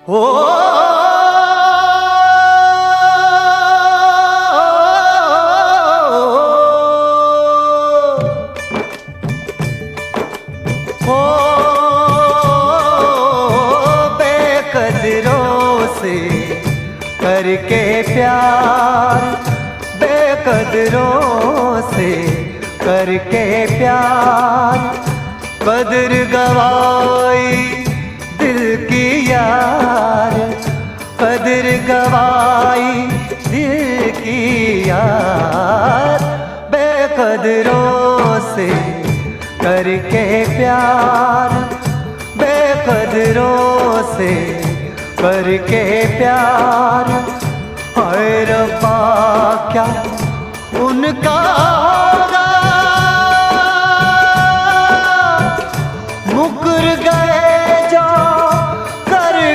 हो बेकदरों से करके प्यार, बेकदरों से करके प्यार, कदर गवाई दिल की यार, कदर गवाई दिल की यार, बेकदरों से करके प्यार, बेकदरों से करके प्यार। हाय रब्बा क्या उनका